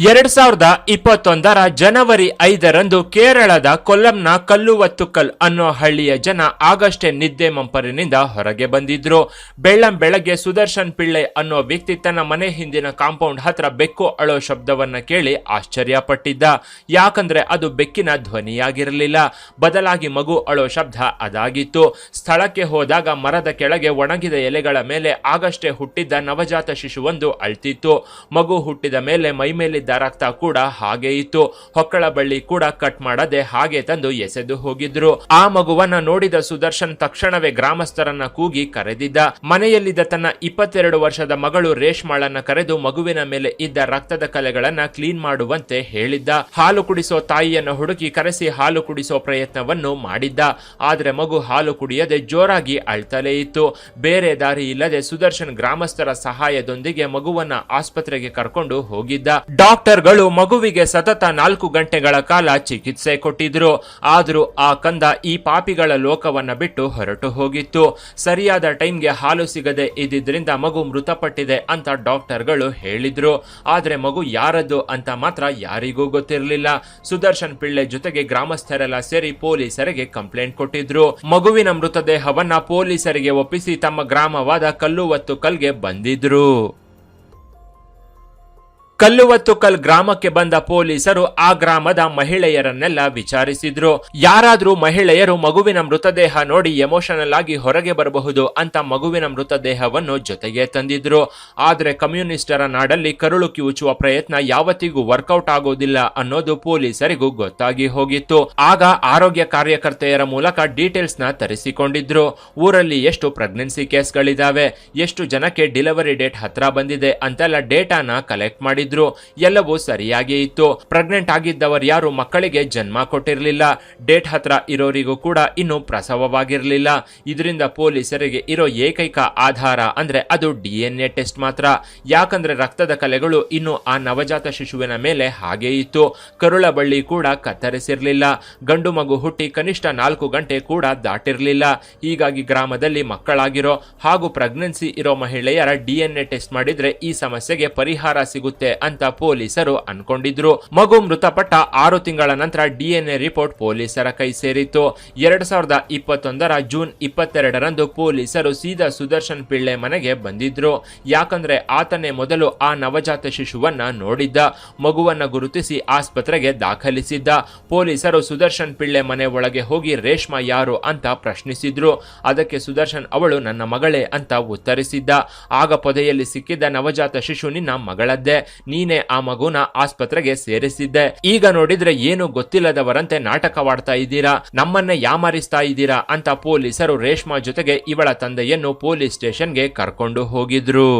2021 ಜನವರಿ 5ರಂದು ಕೇರಳದ ಕೊಲ್ಲಂನ ಕಲ್ಲುವತ್ತುಕಲ್ ಅನ್ನೋ ಹಳ್ಳಿಯ ಜನ ಆಗಷ್ಟೇ ನಿದ್ದೆ ಮಂಪರಿನಿಂದ ಹೊರಗೆ ಬಂದಿದ್ರು. ಬೆಳ್ಳಂಬೆಳಗ್ಗೆ ಸುದರ್ಶನ್ ಪಿಳ್ಳೆ ಅನ್ನೋ ವ್ಯಕ್ತಿ ತನ್ನ ಮನೆ ಹಿಂದಿನ ಕಾಂಪೌಂಡ್ ಹತ್ರ ಬೆಕ್ಕು ಅಳೋ ಶಬ್ದವನ್ನ ಕೇಳಿ ಆಶ್ಚರ್ಯಪಟ್ಟಿದ್ದ. ಯಾಕಂದ್ರೆ ಅದು ಬೆಕ್ಕಿನ ಧ್ವನಿಯಾಗಿರಲಿಲ್ಲ, ಬದಲಾಗಿ ಮಗು ಅಳೋ ಶಬ್ದ ಅದಾಗಿತ್ತು. ಸ್ಥಳಕ್ಕೆ ಹೋದಾಗ ಮರದ ಕೆಳಗೆ ಒಣಗಿದ ಎಲೆಗಳ ಮೇಲೆ ಆಗಷ್ಟೇ ಹುಟ್ಟಿದ್ದ ನವಜಾತ ಶಿಶುವೊಂದು ಅಳ್ತಿತ್ತು. ಮಗು ಹುಟ್ಟಿದ ಮೇಲೆ ಮೈಮೇಲೆ ರಕ್ತ ಕೂಡ ಹಾಗೆ ಇತ್ತು. ಹೊಕ್ಕಳ ಬಳ್ಳಿ ಕೂಡ ಕಟ್ ಮಾಡದೆ ಹಾಗೆ ತಂದು ಎಸೆದು ಹೋಗಿದ್ರು. ಆ ಮಗುವನ್ನ ನೋಡಿದ ಸುದರ್ಶನ್ ತಕ್ಷಣವೇ ಗ್ರಾಮಸ್ಥರನ್ನ ಕೂಗಿ ಕರೆದಿದ್ದ. ಮನೆಯಲ್ಲಿದ್ದ ತನ್ನ 22 ವರ್ಷದ ಮಗಳು ರೇಷ್ಮಾಳನ್ನ ಕರೆದು ಮಗುವಿನ ಮೇಲೆ ಇದ್ದ ರಕ್ತದ ಕಲೆಗಳನ್ನ ಕ್ಲೀನ್ ಮಾಡುವಂತೆ ಹೇಳಿದ್ದ. ಹಾಲು ಕುಡಿಸೋ ತಾಯಿಯನ್ನ ಹುಡುಕಿ ಕರೆಸಿ ಹಾಲು ಕುಡಿಸೋ ಪ್ರಯತ್ನವನ್ನು ಮಾಡಿದ್ದ. ಆದ್ರೆ ಮಗು ಹಾಲು ಕುಡಿಯದೆ ಜೋರಾಗಿ ಅಳ್ತಲೇ ಇತ್ತು. ಬೇರೆ ದಾರಿ ಇಲ್ಲದೆ ಸುದರ್ಶನ್ ಗ್ರಾಮಸ್ಥರ ಸಹಾಯದೊಂದಿಗೆ ಮಗುವನ್ನ ಆಸ್ಪತ್ರೆಗೆ ಕರ್ಕೊಂಡು ಹೋಗಿದ್ದ. ಡಾಕ್ಟರ್ಗಳು ಮಗುವಿಗೆ ಸತತ 4 ಗಂಟೆಗಳ ಕಾಲ ಚಿಕಿತ್ಸೆ ಕೊಟ್ಟಿದ್ರು. ಆದ್ರೂ ಆ ಕಂದ ಈ ಪಾಪಿಗಳ ಲೋಕವನ್ನ ಬಿಟ್ಟು ಹೊರಟು ಹೋಗಿತ್ತು. ಸರಿಯಾದ ಟೈಮ್ಗೆ ಹಾಲು ಸಿಗದೆ ಇದ್ದಿದ್ರಿಂದ ಮಗು ಮೃತಪಟ್ಟಿದೆ ಅಂತ ಡಾಕ್ಟರ್ಗಳು ಹೇಳಿದ್ರು. ಆದ್ರೆ ಮಗು ಯಾರದ್ದು ಅಂತ ಮಾತ್ರ ಯಾರಿಗೂ ಗೊತ್ತಿರಲಿಲ್ಲ. ಸುದರ್ಶನ್ ಪಿಳ್ಳೆ ಜೊತೆಗೆ ಗ್ರಾಮಸ್ಥರೆಲ್ಲ ಸೇರಿ ಪೊಲೀಸರಿಗೆ ಕಂಪ್ಲೇಂಟ್ ಕೊಟ್ಟಿದ್ರು. ಮಗುವಿನ ಮೃತದೇಹವನ್ನ ಪೊಲೀಸರಿಗೆ ಒಪ್ಪಿಸಿ ತಮ್ಮ ಗ್ರಾಮವಾದ ಕಲ್ಲುವತ್ತುಕಲ್ಗೆ ಬಂದಿದ್ರು. ಕಲ್ಲುವತ್ತುಕಲ್ ಗ್ರಾಮಕ್ಕೆ ಬಂದ ಪೊಲೀಸರು ಆ ಗ್ರಾಮದ ಮಹಿಳೆಯರನ್ನೆಲ್ಲ ವಿಚಾರಿಸಿದ್ರು. ಯಾರಾದ್ರೂ ಮಹಿಳೆಯರು ಮಗುವಿನ ಮೃತದೇಹ ನೋಡಿ ಎಮೋಷನಲ್ ಆಗಿ ಹೊರಗೆ ಬರಬಹುದು ಅಂತ ಮಗುವಿನ ಮೃತದೇಹವನ್ನು ಜೊತೆಗೆ ತಂದಿದ್ರು. ಆದ್ರೆ ಕಮ್ಯುನಿಸ್ಟರ ನಾಡಲ್ಲಿ ಕರುಳು ಕಿವುಚುವ ಪ್ರಯತ್ನ ಯಾವತ್ತಿಗೂ ವರ್ಕೌಟ್ ಆಗೋದಿಲ್ಲ ಅನ್ನೋದು ಪೊಲೀಸರಿಗೂ ಗೊತ್ತಾಗಿ ಹೋಗಿತ್ತು. ಆಗ ಆರೋಗ್ಯ ಕಾರ್ಯಕರ್ತೆಯರ ಮೂಲಕ ಡೀಟೇಲ್ಸ್ ನ ತರಿಸಿಕೊಂಡಿದ್ರು. ಊರಲ್ಲಿ ಎಷ್ಟು ಪ್ರೆಗ್ನೆನ್ಸಿ ಕೇಸ್ಗಳಿದಾವೆ, ಎಷ್ಟು ಜನಕ್ಕೆ ಡೆಲಿವರಿ ಡೇಟ್ ಹತ್ರ ಬಂದಿದೆ ಅಂತೆಲ್ಲ ಡೇಟಾನ ಕಲೆಕ್ಟ್ ಮಾಡಿ ಎಲ್ಲವೂ ಸರಿಯಾಗಿ ಇತ್ತು. ಪ್ರೆಗ್ನೆಂಟ್ ಆಗಿದ್ದವರು ಯಾರು ಮಕ್ಕಳಿಗೆ ಜನ್ಮ ಕೊಟ್ಟಿರಲಿಲ್ಲ. ಡೇಟ್ ಹತ್ರ ಇರೋರಿಗೂ ಕೂಡ ಇನ್ನು ಪ್ರಸವವಾಗಿರಲಿಲ್ಲ. ಇದರಿಂದ ಪೊಲೀಸರಿಗೆ ಇರೋ ಏಕೈಕ ಆಧಾರ ಅಂದ್ರೆ ಅದು DNA ಟೆಸ್ಟ್ ಮಾತ್ರ. ಯಾಕಂದ್ರೆ ರಕ್ತದ ಕಲೆಗಳು ಇನ್ನು ಆ ನವಜಾತ ಶಿಶುವಿನ ಮೇಲೆ ಹಾಗೆ ಇತ್ತು. ಕರುಳ ಬಳ್ಳಿ ಕೂಡ ಕತ್ತರಿಸಿರ್ಲಿಲ್ಲ. ಗಂಡು ಮಗು ಹುಟ್ಟಿ ಕನಿಷ್ಠ 4 ಗಂಟೆ ಕೂಡ ದಾಟಿರ್ಲಿಲ್ಲ. ಹೀಗಾಗಿ ಗ್ರಾಮದಲ್ಲಿ ಮಕ್ಕಳಾಗಿರೋ ಹಾಗೂ ಪ್ರೆಗ್ನೆನ್ಸಿ ಇರೋ ಮಹಿಳೆಯರ DNA ಟೆಸ್ಟ್ ಮಾಡಿದ್ರೆ ಈ ಸಮಸ್ಯೆಗೆ ಪರಿಹಾರ ಸಿಗುತ್ತೆ ಅಂತ ಪೊಲೀಸರು ಅನ್ಕೊಂಡಿದ್ರು. ಮಗು ಮೃತಪಟ್ಟ 6 ತಿಂಗಳ ನಂತರ DNA ರಿಪೋರ್ಟ್ ಪೊಲೀಸರ ಕೈ ಸೇರಿತ್ತು. 2021 ಜೂನ್ 22ರಂದು ಪೊಲೀಸರು ಸೀದಾ ಸುದರ್ಶನ್ ಪಿಳ್ಳೆ ಮನೆಗೆ ಬಂದಿದ್ರು. ಯಾಕಂದ್ರೆ ಆತನೇ ಮೊದಲು ಆ ನವಜಾತ ಶಿಶುವನ್ನ ನೋಡಿದ್ದ. ಮಗುವನ್ನ ಗುರುತಿಸಿ ಆಸ್ಪತ್ರೆಗೆ ದಾಖಲಿಸಿದ್ದ. ಪೊಲೀಸರು ಸುದರ್ಶನ್ ಪಿಳ್ಳೆ ಮನೆ ಒಳಗೆ ಹೋಗಿ ರೇಷ್ಮಾ ಯಾರು ಅಂತ ಪ್ರಶ್ನಿಸಿದ್ರು. ಅದಕ್ಕೆ ಸುದರ್ಶನ್ ಅವಳು ನನ್ನ ಮಗಳೇ ಅಂತ ಉತ್ತರಿಸಿದ್ದ. ಆಗ ಪೊದೆಯಲ್ಲಿ ಸಿಕ್ಕಿದ್ದ ನವಜಾತ ಶಿಶು ನಿನ್ನ ಮಗಳದ್ದೇ, ನೀನೇ ಆ ಮಗುನ ಆಸ್ಪತ್ರೆಗೆ ಸೇರಿಸಿದ್ದೆ. ಈಗ ನೋಡಿದ್ರೆ ಏನು ಗೊತ್ತಿಲ್ಲದವರಂತೆ ನಾಟಕವಾಡ್ತಾ ಇದ್ದೀರಾ, ನಮ್ಮನ್ನೇ ಯಾಮಾರಿಸ್ತಾ ಇದ್ದೀರಾ ಅಂತ ಪೊಲೀಸರು ರೇಷ್ಮಾ ಜೊತೆಗೆ ಇವಳ ತಂದೆಯನ್ನು ಪೊಲೀಸ್ ಸ್ಟೇಷನ್ಗೆ ಕರ್ಕೊಂಡು ಹೋಗಿದ್ರು.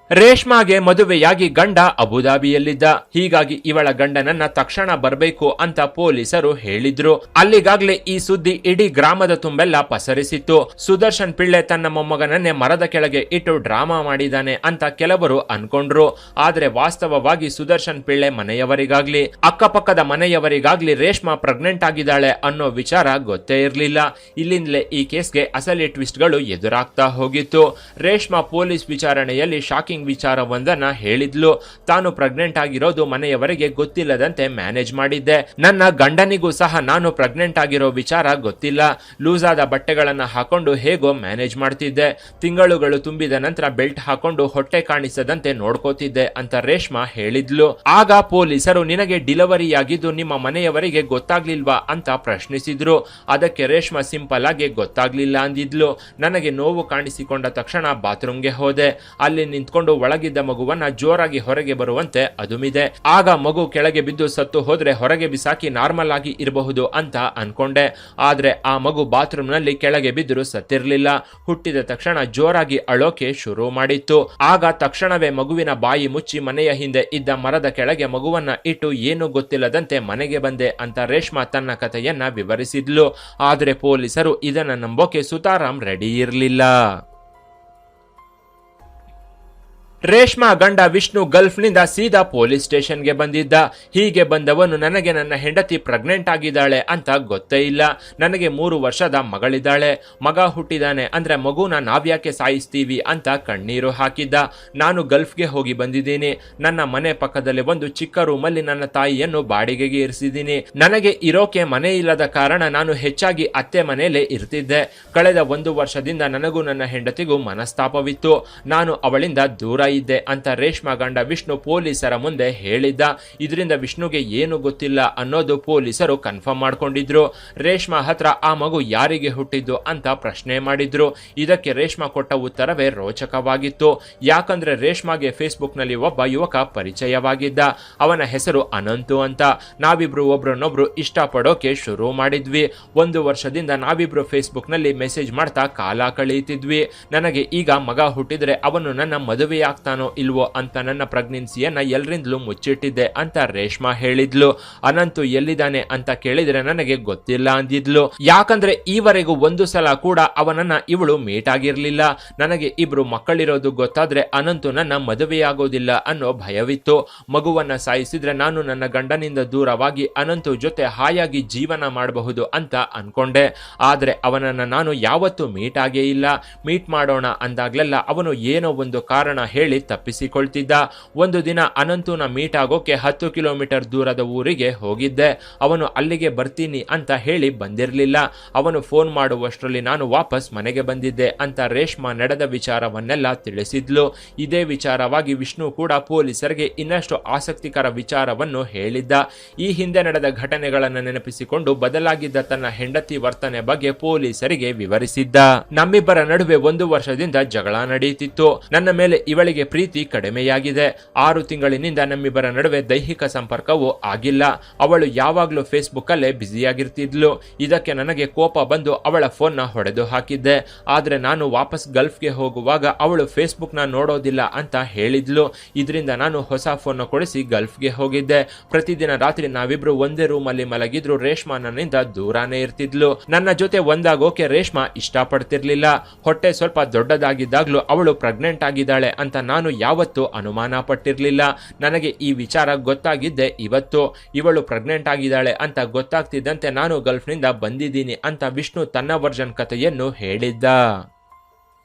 ರೇಷ್ಮಾಗೆ ಮದುವೆಯಾಗಿ ಗಂಡ ಅಬುದಾಬಿಯಲ್ಲಿದ್ದ. ಹೀಗಾಗಿ ಇವಳ ಗಂಡನನ್ನ ತಕ್ಷಣ ಬರಬೇಕು ಅಂತ ಪೊಲೀಸರು ಹೇಳಿದ್ರು. ಅಲ್ಲಿಗಾಗ್ಲೇ ಈ ಸುದ್ದಿ ಇಡೀ ಗ್ರಾಮದ ತುಂಬೆಲ್ಲ ಪಸರಿಸಿತ್ತು. ಸುದರ್ಶನ್ ಪಿಳ್ಳೆ ತನ್ನ ಮೊಮ್ಮಗನನ್ನೇ ಮರದ ಕೆಳಗೆ ಇಟ್ಟು ಡ್ರಾಮಾ ಮಾಡಿದಾನೆ ಅಂತ ಕೆಲವರು ಅನ್ಕೊಂಡ್ರು. ಆದ್ರೆ ವಾಸ್ತವವಾಗಿ ಸುದರ್ಶನ್ ಪಿಳ್ಳೆ ಮನೆಯವರಿಗಾಗ್ಲಿ ಅಕ್ಕಪಕ್ಕದ ಮನೆಯವರಿಗಾಗ್ಲಿ ರೇಷ್ಮಾ ಪ್ರೆಗ್ನೆಂಟ್ ಆಗಿದ್ದಾಳೆ ಅನ್ನೋ ವಿಚಾರ ಗೊತ್ತೇ ಇರಲಿಲ್ಲ. ಇಲ್ಲಿಂದಲೇ ಈ ಕೇಸ್ಗೆ ಅಸಲಿ ಟ್ವಿಸ್ಟ್ಗಳು ಎದುರಾಗ್ತಾ ಹೋಗಿತ್ತು. ರೇಷ್ಮಾ ಪೊಲೀಸ್ ವಿಚಾರಣೆಯಲ್ಲಿ ಶಾಕಿಂಗ್ ವಿಚಾರವೊಂದನ್ನ ಹೇಳಿದ್ಲು. ತಾನು ಪ್ರೆಗ್ನೆಂಟ್ ಆಗಿರೋದು ಮನೆಯವರಿಗೆ ಗೊತ್ತಿಲ್ಲದಂತೆ ಮ್ಯಾನೇಜ್ ಮಾಡಿದ್ದೆ. ನನ್ನ ಗಂಡನಿಗೂ ಸಹ ನಾನು ಪ್ರೆಗ್ನೆಂಟ್ ಆಗಿರೋ ವಿಚಾರ ಗೊತ್ತಿಲ್ಲ. ಲೂಸ್ ಆದ ಬಟ್ಟೆಗಳನ್ನ ಹಾಕೊಂಡು ಹೇಗೋ ಮ್ಯಾನೇಜ್ ಮಾಡ್ತಿದ್ದೆ. ತಿಂಗಳುಗಳು ತುಂಬಿದ ನಂತರ ಬೆಲ್ಟ್ ಹಾಕೊಂಡು ಹೊಟ್ಟೆ ಕಾಣಿಸದಂತೆ ನೋಡ್ಕೋತಿದ್ದೆ ಅಂತ ರೇಷ್ಮಾ ಹೇಳಿದ್ಲು. ಆಗ ಪೊಲೀಸರು ನಿನಗೆ ಡೆಲಿವರಿ ಆಗಿದ್ದು ನಿಮ್ಮ ಮನೆಯವರಿಗೆ ಗೊತ್ತಾಗ್ಲಿಲ್ವಾ ಅಂತ ಪ್ರಶ್ನಿಸಿದ್ರು. ಅದಕ್ಕೆ ರೇಷ್ಮಾ ಸಿಂಪಲ್ ಆಗಿ ಗೊತ್ತಾಗ್ಲಿಲ್ಲ ಅಂದಿದ್ಲು. ನನಗೆ ನೋವು ಕಾಣಿಸಿಕೊಂಡ ತಕ್ಷಣ ಬಾತ್ರೂಮ್ಗೆ ಹೋದೆ. ಅಲ್ಲಿ ನಿಂತ್ಕೊಂಡು ಒಳಗಿದ್ದ ಮಗುವನ್ನ ಜೋರಾಗಿ ಹೊರಗೆ ಬರುವಂತೆ ಅದುಮಿದೆ. ಆಗ ಮಗು ಕೆಳಗೆ ಬಿದ್ದು ಸತ್ತು ಹೋದ್ರೆ ಹೊರಗೆ ಬಿಸಾಕಿ ನಾರ್ಮಲ್ ಆಗಿ ಇರಬಹುದು ಅಂತ ಅನ್ಕೊಂಡೆ. ಆದ್ರೆ ಆ ಮಗು ಬಾತ್ರೂಮ್ ನಲ್ಲಿ ಕೆಳಗೆ ಬಿದ್ದರೂ ಸತ್ತಿರ್ಲಿಲ್ಲ. ಹುಟ್ಟಿದ ತಕ್ಷಣ ಜೋರಾಗಿ ಅಳೋಕೆ ಶುರು ಮಾಡಿತ್ತು. ಆಗ ತಕ್ಷಣವೇ ಮಗುವಿನ ಬಾಯಿ ಮುಚ್ಚಿ ಮನೆಯ ಹಿಂದೆ ಇದ್ದ ಮರದ ಕೆಳಗೆ ಮಗುವನ್ನ ಇಟ್ಟು ಏನು ಗೊತ್ತಿಲ್ಲದಂತೆ ಮನೆಗೆ ಬಂದೆ ಅಂತ ರೇಷ್ಮಾ ತನ್ನ ಕಥೆಯನ್ನ ವಿವರಿಸಿದ್ಲು. ಆದ್ರೆ ಪೊಲೀಸರು ಇದನ್ನ ನಂಬೋಕೆ ಸುತಾರಾಮ್ ರೆಡಿ ಇರಲಿಲ್ಲ. ರೇಷ್ಮಾ ಗಂಡ ವಿಷ್ಣು ಗಲ್ಫ್ನಿಂದ ಸೀದಾ ಪೊಲೀಸ್ ಸ್ಟೇಷನ್ಗೆ ಬಂದಿದ್ದ. ಹೀಗೆ ಬಂದವನು ನನಗೆ ನನ್ನ ಹೆಂಡತಿ ಪ್ರೆಗ್ನೆಂಟ್ ಆಗಿದ್ದಾಳೆ ಅಂತ ಗೊತ್ತೇ ಇಲ್ಲ, ನನಗೆ 3 ವರ್ಷದ ಮಗಳಿದ್ದಾಳೆ, ಮಗ ಹುಟ್ಟಿದಾನೆ ಅಂದ್ರೆ ಮಗುನ ನಾವ್ಯಾಕೆ ಸಾಯಿಸ್ತೀವಿ ಅಂತ ಕಣ್ಣೀರು ಹಾಕಿದ್ದ. ನಾನು ಗಲ್ಫ್ಗೆ ಹೋಗಿ ಬಂದಿದ್ದೀನಿ. ನನ್ನ ಮನೆ ಪಕ್ಕದಲ್ಲಿ ಒಂದು ಚಿಕ್ಕ ರೂಮಲ್ಲಿ ನನ್ನ ತಾಯಿಯನ್ನು ಬಾಡಿಗೆಗೆ ಇರಿಸಿದ್ದೀನಿ. ನನಗೆ ಇರೋಕೆ ಮನೆ ಇಲ್ಲದ ಕಾರಣ ನಾನು ಹೆಚ್ಚಾಗಿ ಅತ್ತೆ ಮನೆಯಲ್ಲೇ ಇರ್ತಿದ್ದೆ. ಕಳೆದ 1 ವರ್ಷದಿಂದ ನನಗೂ ನನ್ನ ಹೆಂಡತಿಗೂ ಮನಸ್ತಾಪವಿತ್ತು. ನಾನು ಅವಳಿಂದ ದೂರ ಇದ್ದೆ ಅಂತ ರೇಷ್ಮಾ ಗಂಡ ವಿಷ್ಣು ಪೊಲೀಸರ ಮುಂದೆ ಹೇಳಿದ್ದ. ಇದರಿಂದ ವಿಷ್ಣುಗೆ ಏನು ಗೊತ್ತಿಲ್ಲ ಅನ್ನೋದು ಪೊಲೀಸರು ಕನ್ಫರ್ಮ್ ಮಾಡ್ಕೊಂಡಿದ್ರು. ರೇಷ್ಮಾ ಹತ್ರ ಆ ಮಗು ಯಾರಿಗೆ ಹುಟ್ಟಿದ್ದು ಅಂತ ಪ್ರಶ್ನೆ ಮಾಡಿದ್ರು. ಇದಕ್ಕೆ ರೇಷ್ಮಾ ಕೊಟ್ಟ ಉತ್ತರವೇ ರೋಚಕವಾಗಿತ್ತು. ಯಾಕಂದ್ರೆ ರೇಷ್ಮಾಗೆ ಫೇಸ್ಬುಕ್ ನಲ್ಲಿ ಒಬ್ಬ ಯುವಕ ಪರಿಚಯವಾಗಿದ್ದ. ಅವನ ಹೆಸರು ಅನಂತು ಅಂತ. ನಾವಿಬ್ರು ಒಬ್ರನ್ನೊಬ್ರು ಇಷ್ಟಪಡೋಕೆ ಶುರು ಮಾಡಿದ್ವಿ. 1 ವರ್ಷದಿಂದ ನಾವಿಬ್ರು ಫೇಸ್ಬುಕ್ ನಲ್ಲಿ ಮೆಸೇಜ್ ಮಾಡ್ತಾ ಕಾಲ ಕಳೆಯುತ್ತಿದ್ವಿ. ನನಗೆ ಈಗ ಮಗ ಹುಟ್ಟಿದ್ರೆ ಅವನು ನನ್ನ ಮದುವೆಯಾಗ್ತಾನೋ ಇಲ್ವೋ ಅಂತ ನನ್ನ ಪ್ರೆಗ್ನೆನ್ಸಿಯನ್ನ ಎಲ್ಲರಿಂದಲೂ ಮುಚ್ಚಿಟ್ಟಿದ್ದೆ ಅಂತ ರೇಷ್ಮಾ ಹೇಳಿದ್ಲು. ಅನಂತು ಎಲ್ಲಿದ್ದಾನೆ ಅಂತ ಕೇಳಿದ್ರೆ ನನಗೆ ಗೊತ್ತಿಲ್ಲ ಅಂದಿದ್ಲು. ಯಾಕಂದ್ರೆ ಈವರೆಗೂ 1 ಸಲ ಕೂಡ ಅವನನ್ನ ಇವಳು ಮೀಟ್ ಆಗಿರ್ಲಿಲ್ಲ. ನನಗೆ 2 ಮಕ್ಕಳಿರೋದು ಗೊತ್ತಾದ್ರೆ ಅನಂತು ನನ್ನ ಮದುವೆಯಾಗೋದಿಲ್ಲ ಅನ್ನೋ ಭಯವಿತ್ತು. ಮಗುವನ್ನ ಸಾಯಿಸಿದ್ರೆ ನಾನು ನನ್ನ ಗಂಡನಿಂದ ದೂರವಾಗಿ ಅನಂತು ಜೊತೆ ಹಾಯಾಗಿ ಜೀವನ ಮಾಡಬಹುದು ಅಂತ ಅನ್ಕೊಂಡೆ. ಆದ್ರೆ ಅವನನ್ನ ನಾನು ಯಾವತ್ತೂ ಮೀಟ್ ಆಗೇ ಇಲ್ಲ. ಮೀಟ್ ಮಾಡೋಣ ಅಂದಾಗ್ಲೆಲ್ಲ ಅವನು ಏನೋ ಒಂದು ಕಾರಣ ಹೇಳಿ ತಪ್ಪಿಸಿಕೊಳ್ತಿದ್ದ. ಒಂದು ದಿನ ಅನಂತುನ ಮೀಟ್ ಆಗೋಕೆ 10 ಕಿಲೋಮೀಟರ್ ದೂರದ ಊರಿಗೆ ಹೋಗಿದ್ದೆ. ಅವನು ಅಲ್ಲಿಗೆ ಬರ್ತೀನಿ ಅಂತ ಹೇಳಿ ಬಂದಿರಲಿಲ್ಲ. ಅವನು ಫೋನ್ ಮಾಡುವಷ್ಟರಲ್ಲಿ ನಾನು ವಾಪಸ್ ಮನೆಗೆ ಬಂದಿದ್ದೆ ಅಂತ ರೇಷ್ಮಾ ನಡೆದ ವಿಚಾರವನ್ನೆಲ್ಲ ತಿಳಿಸಿದ್ಲು. ಇದೇ ವಿಚಾರವಾಗಿ ವಿಷ್ಣು ಕೂಡ ಪೊಲೀಸರಿಗೆ ಇನ್ನಷ್ಟು ಆಸಕ್ತಿಕರ ವಿಚಾರವನ್ನು ಹೇಳಿದ್ದ. ಈ ಹಿಂದೆ ನಡೆದ ಘಟನೆಗಳನ್ನು ನೆನಪಿಸಿಕೊಂಡು ಬದಲಾಗಿದ್ದ ತನ್ನ ಹೆಂಡತಿ ವರ್ತನೆ ಬಗ್ಗೆ ಪೊಲೀಸರಿಗೆ ವಿವರಿಸಿದ್ದ. ನಮ್ಮಿಬ್ಬರ ನಡುವೆ 1 ವರ್ಷದಿಂದ ಜಗಳ ನಡೆಯುತ್ತಿತ್ತು. ನನ್ನ ಮೇಲೆ ಇವಳಿಗೆ ಪ್ರೀತಿ ಕಡಿಮೆಯಾಗಿದೆ. 6 ತಿಂಗಳಿನಿಂದ ನಮ್ಮಿಬ್ಬರ ನಡುವೆ ದೈಹಿಕ ಸಂಪರ್ಕವೂ ಆಗಿಲ್ಲ. ಅವಳು ಯಾವಾಗ್ಲೂ ಫೇಸ್ಬುಕ್ ಅಲ್ಲೇ ಬ್ಯುಸಿಯಾಗಿರ್ತಿದ್ಲು. ಇದಕ್ಕೆ ನನಗೆ ಕೋಪ ಬಂದು ಅವಳ ಫೋನ್ ನ ಹೊಡೆದು ಹಾಕಿದ್ದೆ. ಆದ್ರೆ ನಾನು ವಾಪಸ್ ಗಲ್ಫ್ಗೆ ಹೋಗುವಾಗ ಅವಳು ಫೇಸ್ಬುಕ್ ನ ನೋಡೋದಿಲ್ಲ ಅಂತ ಹೇಳಿದ್ಲು. ಇದರಿಂದ ನಾನು ಹೊಸ ಫೋನ್ ಕೊಡಿಸಿ ಗಲ್ಫ್ಗೆ ಹೋಗಿದ್ದೆ. ಪ್ರತಿದಿನ ರಾತ್ರಿ ನಾವಿಬ್ರು ಒಂದೇ ರೂಮ್ ಅಲ್ಲಿ ಮಲಗಿದ್ರು ರೇಷ್ಮಾ ನನ್ನಿಂದ ದೂರಾನೇ ಇರ್ತಿದ್ಲು. ನನ್ನ ಜೊತೆ ಒಂದಾಗೋಕೆ ರೇಷ್ಮಾ ಇಷ್ಟಪಡ್ತಿರ್ಲಿಲ್ಲ. ಹೊಟ್ಟೆ ಸ್ವಲ್ಪ ದೊಡ್ಡದಾಗಿದ್ದಾಗ್ಲೂ ಅವಳು ಪ್ರೆಗ್ನೆಂಟ್ ಆಗಿದ್ದಾಳೆ ಅಂತ ನಾನು ಯಾವತ್ತೂ ಅನುಮಾನ ಪಟ್ಟಿರ್ಲಿಲ್ಲ. ನನಗೆ ಈ ವಿಚಾರ ಗೊತ್ತಾಗಿದ್ದೆ ಇವತ್ತು. ಇವಳು ಪ್ರೆಗ್ನೆಂಟ್ ಆಗಿದ್ದಾಳೆ ಅಂತ ಗೊತ್ತಾಗ್ತಿದ್ದಂತೆ ನಾನು ಗಲ್ಫ್ನಿಂದ ಬಂದಿದ್ದೀನಿ ಅಂತ ವಿಷ್ಣು ತನ್ನ ವರ್ಜನ್ ಕಥೆಯನ್ನು ಹೇಳಿದ್ದ.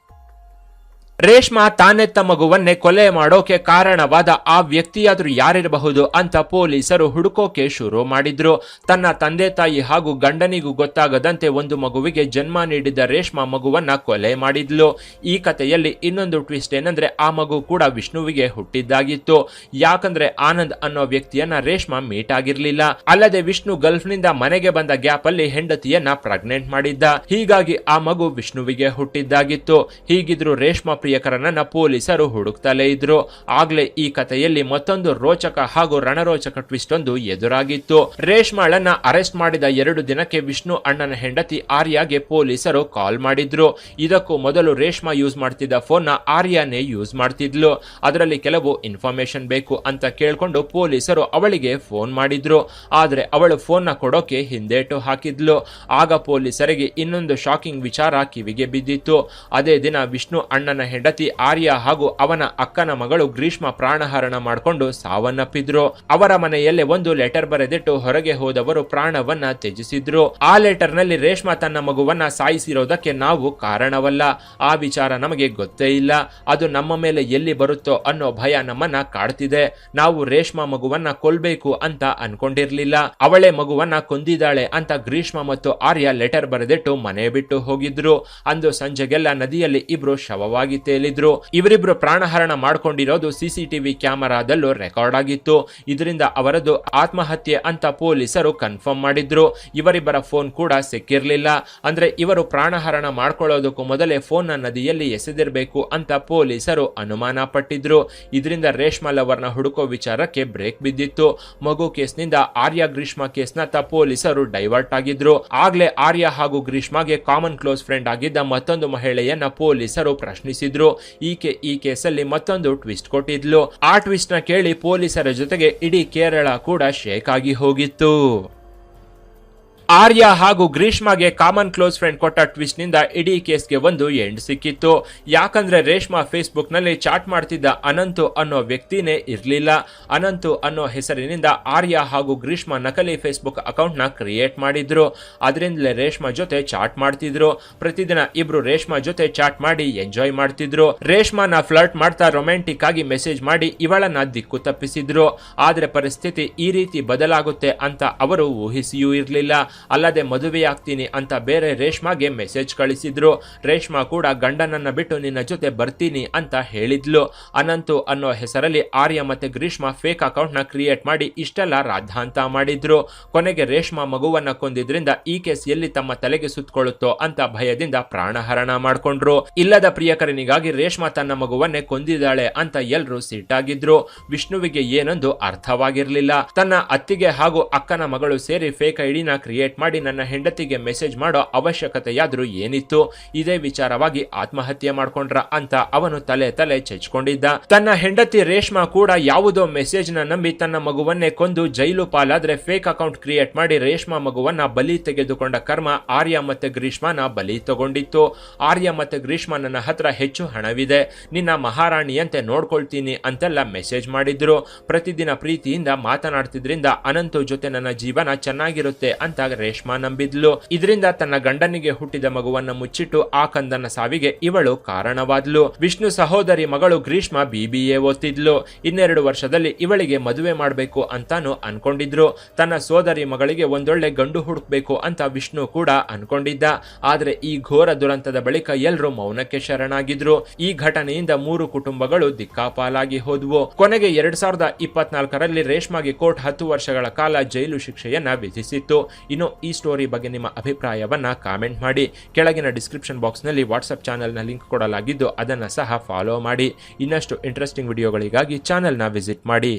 ರೇಷ್ಮಾ ತಾನೆತ್ತ ಮಗುವನ್ನೇ ಕೊಲೆ ಮಾಡೋಕೆ ಕಾರಣವಾದ ಆ ವ್ಯಕ್ತಿಯಾದ್ರೂ ಯಾರಿರಬಹುದು ಅಂತ ಪೊಲೀಸರು ಹುಡುಕೋಕೆ ಶುರು ಮಾಡಿದ್ರು. ತನ್ನ ತಂದೆ ತಾಯಿ ಹಾಗೂ ಗಂಡನಿಗೂ ಗೊತ್ತಾಗದಂತೆ ಒಂದು ಮಗುವಿಗೆ ಜನ್ಮ ನೀಡಿದ ರೇಷ್ಮಾ ಮಗುವನ್ನ ಕೊಲೆ ಮಾಡಿದ್ಲು. ಈ ಕಥೆಯಲ್ಲಿ ಇನ್ನೊಂದು ಟ್ವಿಸ್ಟ್ ಏನಂದ್ರೆ ಆ ಮಗು ಕೂಡ ವಿಷ್ಣುವಿಗೆ ಹುಟ್ಟಿದ್ದಾಗಿತ್ತು. ಯಾಕಂದ್ರೆ ಆನಂದ್ ಅನ್ನೋ ವ್ಯಕ್ತಿಯನ್ನ ರೇಷ್ಮಾ ಮೀಟ್ ಆಗಿರ್ಲಿಲ್ಲ. ಅಲ್ಲದೆ ವಿಷ್ಣು ಗಲ್ಫ್ನಿಂದ ಮನೆಗೆ ಬಂದ ಗ್ಯಾಪ್ ಅಲ್ಲಿ ಹೆಂಡತಿಯನ್ನ ಪ್ರೆಗ್ನೆಂಟ್ ಮಾಡಿದ್ದ. ಹೀಗಾಗಿ ಆ ಮಗು ವಿಷ್ಣುವಿಗೆ ಹುಟ್ಟಿದ್ದಾಗಿತ್ತು. ಹೀಗಿದ್ರು ರೇಷ್ಮಾ ಪ್ರಿಯಕರನನ್ನ ಪೊಲೀಸರು ಹುಡುಕ್ತಲೇ ಇದ್ರು. ಆಗ್ಲೇ ಈ ಕಥೆಯಲ್ಲಿ ಮತ್ತೊಂದು ರೋಚಕ ಹಾಗೂ ರಣರೋಚಕ ಟ್ವಿಸ್ಟ್ ಒಂದು ಎದುರಾಗಿತ್ತು. ರೇಷ್ಮಾಳನ್ನ ಅರೆಸ್ಟ್ ಮಾಡಿದ 2 ದಿನಕ್ಕೆ ವಿಷ್ಣು ಅಣ್ಣನ ಹೆಂಡತಿ ಆರ್ಯಾಗೆ ಪೊಲೀಸರು ಕಾಲ್ ಮಾಡಿದ್ರು. ಇದಕ್ಕೂ ಮೊದಲು ರೇಷ್ಮಾ ಯೂಸ್ ಮಾಡ್ತಿದ್ದ ಫೋನ್ ನ ಆರ್ಯಾನೇ ಯೂಸ್ ಮಾಡ್ತಿದ್ಲು. ಅದರಲ್ಲಿ ಕೆಲವು ಇನ್ಫಾರ್ಮೇಶನ್ ಬೇಕು ಅಂತ ಕೇಳ್ಕೊಂಡು ಪೊಲೀಸರು ಅವಳಿಗೆ ಫೋನ್ ಮಾಡಿದ್ರು. ಆದ್ರೆ ಅವಳು ಫೋನ್ ನ ಕೊಡೋಕೆ ಹಿಂದೇಟು ಹಾಕಿದ್ಲು. ಆಗ ಪೊಲೀಸರಿಗೆ ಇನ್ನೊಂದು ಶಾಕಿಂಗ್ ವಿಚಾರ ಕಿವಿಗೆ ಬಿದ್ದಿತ್ತು. ಅದೇ ದಿನ ವಿಷ್ಣು ಅಣ್ಣನ ಹೆಂಡತಿ ಆರ್ಯ ಹಾಗೂ ಅವನ ಅಕ್ಕನ ಮಗಳು ಗ್ರೀಷ್ಮ ಪ್ರಾಣಹರಣ ಮಾಡಿಕೊಂಡು ಸಾವನ್ನಪ್ಪಿದ್ರು. ಅವರ ಮನೆಯಲ್ಲೇ ಒಂದು ಲೆಟರ್ ಬರೆದಿಟ್ಟು ಹೊರಗೆ ಹೋದವರು ಪ್ರಾಣವನ್ನ ತ್ಯಜಿಸಿದ್ರು. ಆ ಲೆಟರ್ ನಲ್ಲಿ ರೇಷ್ಮಾ ತನ್ನ ಮಗುವನ್ನ ಸಾಯಿಸಿರೋದಕ್ಕೆ ನಾವು ಕಾರಣವಲ್ಲ, ಆ ವಿಚಾರ ನಮಗೆ ಗೊತ್ತೇ ಇಲ್ಲ, ಅದು ನಮ್ಮ ಮೇಲೆ ಎಲ್ಲಿ ಬರುತ್ತೋ ಅನ್ನೋ ಭಯ ನಮ್ಮನ್ನ ಕಾಡ್ತಿದೆ. ನಾವು ರೇಷ್ಮಾ ಮಗುವನ್ನ ಕೊಲ್ಬೇಕು ಅಂತ ಅನ್ಕೊಂಡಿರ್ಲಿಲ್ಲ, ಅವಳೇ ಮಗುವನ್ನ ಕೊಂದಿದ್ದಾಳೆ ಅಂತ ಗ್ರೀಷ್ಮ ಮತ್ತು ಆರ್ಯ ಲೆಟರ್ ಬರೆದಿಟ್ಟು ಮನೆ ಬಿಟ್ಟು ಹೋಗಿದ್ರು. ಅಂದು ಸಂಜೆಗೆಲ್ಲ ನದಿಯಲ್ಲಿ ಇಬ್ರು ಶವವಾಗಿ ತೇಲಿದ್ರು. ಇವರಿಬ್ರು ಪ್ರಾಣಹರಣ ಮಾಡ್ಕೊಂಡಿರೋದು ಸಿಸಿಟಿವಿ ಕ್ಯಾಮೆರಾದಲ್ಲೂ ರೆಕಾರ್ಡ್ ಆಗಿತ್ತು. ಇದರಿಂದ ಅವರದು ಆತ್ಮಹತ್ಯೆ ಅಂತ ಪೊಲೀಸರು ಕನ್ಫರ್ಮ್ ಮಾಡಿದ್ರು. ಇವರಿಬ್ಬರ ಫೋನ್ ಕೂಡ ಸಿಕ್ಕಿರ್ಲಿಲ್ಲ. ಅಂದ್ರೆ ಇವರು ಪ್ರಾಣಹರಣ ಮಾಡ್ಕೊಳ್ಳೋದಕ್ಕೂ ಮೊದಲೇ ಫೋನ್ ನ ನದಿಯಲ್ಲಿ ಎಸೆದಿರಬೇಕು ಅಂತ ಪೊಲೀಸರು ಅನುಮಾನ ಪಟ್ಟಿದ್ರು. ಇದರಿಂದ ರೇಷ್ಮಾ ಲವರ್ನ ಹುಡುಕೋ ವಿಚಾರಕ್ಕೆ ಬ್ರೇಕ್ ಬಿದ್ದಿತ್ತು. ಮಗು ಕೇಸ್ನಿಂದ ಆರ್ಯ ಗ್ರೀಷ್ಮಾ ಕೇಸ್ನತ್ತ ಪೊಲೀಸರು ಡೈವರ್ಟ್ ಆಗಿದ್ರು. ಆಗ್ಲೇ ಆರ್ಯ ಹಾಗೂ ಗ್ರೀಷ್ಮಾಗೆ ಕಾಮನ್ ಕ್ಲೋಸ್ ಫ್ರೆಂಡ್ ಆಗಿದ್ದ ಮತ್ತೊಂದು ಮಹಿಳೆಯನ್ನ ಪೊಲೀಸರು ಪ್ರಶ್ನಿಸಿದ್ರು. ಈಕೆ ಈ ಕೇಸಲ್ಲಿ ಮತ್ತೊಂದು ಟ್ವಿಸ್ಟ್ ಕೊಟ್ಟಿದ್ಲು. ಆ ಟ್ವಿಸ್ಟ್ ನ ಕೇಳಿ ಪೊಲೀಸರ ಜೊತೆಗೆ ಇಡೀ ಕೇರಳ ಕೂಡ ಶೇಕ್ ಆಗಿ ಹೋಗಿತ್ತು. ಆರ್ಯ ಹಾಗೂ ಗ್ರೀಷ್ಮಾಗೆ ಕಾಮನ್ ಕ್ಲೋಸ್ ಫ್ರೆಂಡ್ ಕೊಟ್ಟ ಟ್ವಿಸ್ಟ್ ನಿಂದ ಇಡೀ ಕೇಸ್ಗೆ ಒಂದು ಎಂಡ್ ಸಿಕ್ಕಿತ್ತು. ಯಾಕಂದ್ರೆ ರೇಷ್ಮಾ ಫೇಸ್ಬುಕ್ ನಲ್ಲಿ ಚಾಟ್ ಮಾಡ್ತಿದ್ದ ಅನಂತು ಅನ್ನೋ ವ್ಯಕ್ತಿನೇ ಇರ್ಲಿಲ್ಲ. ಅನಂತು ಅನ್ನೋ ಹೆಸರಿನಿಂದ ಆರ್ಯ ಹಾಗೂ ಗ್ರೀಷ್ಮಾ ನಕಲಿ ಫೇಸ್ಬುಕ್ ಅಕೌಂಟ್ ನ ಕ್ರಿಯೇಟ್ ಮಾಡಿದ್ರು. ಅದರಿಂದಲೇ ರೇಷ್ಮಾ ಜೊತೆ ಚಾಟ್ ಮಾಡ್ತಿದ್ರು. ಪ್ರತಿದಿನ ಇಬ್ರು ರೇಷ್ಮಾ ಜೊತೆ ಚಾಟ್ ಮಾಡಿ ಎಂಜಾಯ್ ಮಾಡ್ತಿದ್ರು. ರೇಷ್ಮಾನ ಫ್ಲರ್ಟ್ ಮಾಡ್ತಾ ರೊಮ್ಯಾಂಟಿಕ್ ಆಗಿ ಮೆಸೇಜ್ ಮಾಡಿ ಇವಳನ್ನ ದಿಕ್ಕು ತಪ್ಪಿಸಿದ್ರು. ಆದ್ರೆ ಪರಿಸ್ಥಿತಿ ಈ ರೀತಿ ಬದಲಾಗುತ್ತೆ ಅಂತ ಅವರು ಊಹಿಸಿಯೂ ಇರಲಿಲ್ಲ. ಅಲ್ಲದೆ ಮದುವೆಯಾಗ್ತೀನಿ ಅಂತ ಬೇರೆ ರೇಷ್ಮಾಗೆ ಮೆಸೇಜ್ ಕಳಿಸಿದ್ರು. ರೇಷ್ಮಾ ಕೂಡ ಗಂಡನನ್ನ ಬಿಟ್ಟು ನಿನ್ನ ಜೊತೆ ಬರ್ತೀನಿ ಅಂತ ಹೇಳಿದ್ಲು. ಅನಂತು ಅನ್ನೋ ಹೆಸರಲ್ಲಿ ಆರ್ಯ ಮತ್ತೆ ಗ್ರೀಷ್ಮಾ ಫೇಕ್ ಅಕೌಂಟ್ ನ ಕ್ರಿಯೇಟ್ ಮಾಡಿ ಇಷ್ಟೆಲ್ಲ ರಾದ್ಧಾಂತ ಮಾಡಿದ್ರು. ಕೊನೆಗೆ ರೇಷ್ಮಾ ಮಗುವನ್ನ ಕೊಂದಿದ್ರಿಂದ ಈ ಕೇಸ್ ಎಲ್ಲಿ ತಮ್ಮ ತಲೆಗೆ ಸುತ್ತಕೊಳ್ಳುತ್ತೋ ಅಂತ ಭಯದಿಂದ ಪ್ರಾಣಹರಣ ಮಾಡ್ಕೊಂಡ್ರು. ಇಲ್ಲದ ಪ್ರಿಯಕರನಿಗಾಗಿ ರೇಷ್ಮಾ ತನ್ನ ಮಗುವನ್ನೇ ಕೊಂದಿದ್ದಾಳೆ ಅಂತ ಎಲ್ರೂ ಸಿಟ್ಟಾಗಿದ್ರು. ವಿಷ್ಣುವಿಗೆ ಏನೊಂದು ಅರ್ಥವಾಗಿರ್ಲಿಲ್ಲ. ತನ್ನ ಅತ್ತಿಗೆ ಹಾಗೂ ಅಕ್ಕನ ಮಗಳು ಸೇರಿ ಫೇಕ್ ಐಡಿನ ಕ್ರಿಯೇಟ್ ಮಾಡಿ ನನ್ನ ಹೆಂಡತಿಗೆ ಮೆಸೇಜ್ ಮಾಡೋ ಅವಶ್ಯಕತೆಯಾದ್ರೂ ಏನಿತ್ತು? ಇದೇ ವಿಚಾರವಾಗಿ ಆತ್ಮಹತ್ಯೆ ಮಾಡ್ಕೊಂಡ್ರ ಅಂತ ಅವನು ತಲೆ ಚೆಚ್ಕೊಂಡಿದ್ದ. ತನ್ನ ಹೆಂಡತಿ ರೇಷ್ಮಾ ಕೂಡ ಯಾವುದೋ ಮೆಸೇಜ್ ನ ನಂಬಿ ತನ್ನ ಮಗುವನ್ನೇ ಕೊಂದು ಜೈಲು ಪಾಲಾದ್ರೆ ಫೇಕ್ ಅಕೌಂಟ್ ಕ್ರಿಯೇಟ್ ಮಾಡಿ ರೇಷ್ಮಾ ಮಗುವನ್ನ ಬಲಿ ತೆಗೆದುಕೊಂಡ ಕರ್ಮ ಆರ್ಯ ಮತ್ತೆ ಗ್ರೀಷ್ಮಾನ ಬಲಿ ತಗೊಂಡಿತ್ತು. ಆರ್ಯ ಮತ್ತೆ ಗ್ರೀಷ್ಮಾ ನನ್ನ ಹತ್ರ ಹೆಚ್ಚು ಹಣವಿದೆ, ನಿನ್ನ ಮಹಾರಾಣಿಯಂತೆ ನೋಡ್ಕೊಳ್ತೀನಿ ಅಂತೆಲ್ಲ ಮೆಸೇಜ್ ಮಾಡಿದ್ರು. ಪ್ರತಿದಿನ ಪ್ರೀತಿಯಿಂದ ಮಾತನಾಡ್ತಿದ್ರಿಂದ ಅನಂತು ಜೊತೆ ನನ್ನ ಜೀವನ ಚೆನ್ನಾಗಿರುತ್ತೆ ಅಂತ ರೇಷ್ಮಾ ನಂಬಿದ್ಲು. ಇದರಿಂದ ತನ್ನ ಗಂಡನಿಗೆ ಹುಟ್ಟಿದ ಮಗುವನ್ನ ಮುಚ್ಚಿಟ್ಟು ಆ ಕಂದನ ಸಾವಿಗೆ ಇವಳು ಕಾರಣವಾದ್ಲು. ವಿಷ್ಣು ಸಹೋದರಿ ಮಗಳು ಗ್ರೀಷ್ಮಾ BBA ಓದ್ತಿದ್ಲು. 2 ವರ್ಷದಲ್ಲಿ ಇವಳಿಗೆ ಮದುವೆ ಮಾಡಬೇಕು ಅಂತಾನು ಅನ್ಕೊಂಡಿದ್ರು. ತನ್ನ ಸೋದರಿ ಮಗಳಿಗೆ ಒಂದೊಳ್ಳೆ ಗಂಡು ಹುಡುಕ್ಬೇಕು ಅಂತ ವಿಷ್ಣು ಕೂಡ ಅನ್ಕೊಂಡಿದ್ದ. ಆದ್ರೆ ಈ ಘೋರ ದುರಂತದ ಬಳಿಕ ಎಲ್ರೂ ಮೌನಕ್ಕೆ ಶರಣಾಗಿದ್ರು. ಈ ಘಟನೆಯಿಂದ 3 ಕುಟುಂಬಗಳು ದಿಕ್ಕಾಪಾಲಾಗಿ ಹೋದ್ವು. ಕೊನೆಗೆ 2024ರಲ್ಲಿ ರೇಷ್ಮಾಗೆ ಕೋರ್ಟ್ 10 ವರ್ಷಗಳ ಕಾಲ ಜೈಲು ಶಿಕ್ಷೆಯನ್ನ ವಿಧಿಸಿತ್ತು. ಇನ್ನು ಈ ಸ್ಟೋರಿ ಬಗ್ಗೆ ನಿಮ್ಮ ಅಭಿಪ್ರಾಯವನ್ನ ಕಾಮೆಂಟ್ ಮಾಡಿ. ಕೆಳಗಿನ ಡಿಸ್ಕ್ರಿಪ್ಷನ್ ಬಾಕ್ಸ್ ನಲ್ಲಿ ವಾಟ್ಸ್ಆಪ್ ಚಾನೆಲ್ ನ ಲಿಂಕ್ ಕೊಡಲಾಗಿದ್ದು ಅದನ್ನ ಸಹ ಫಾಲೋ ಮಾಡಿ. ಇನ್ನಷ್ಟು ಇಂಟ್ರೆಸ್ಟಿಂಗ್ ವಿಡಿಯೋಗಳಿಗಾಗಿ ಚಾನೆಲ್ ನ ವಿಸಿಟ್ ಮಾಡಿ.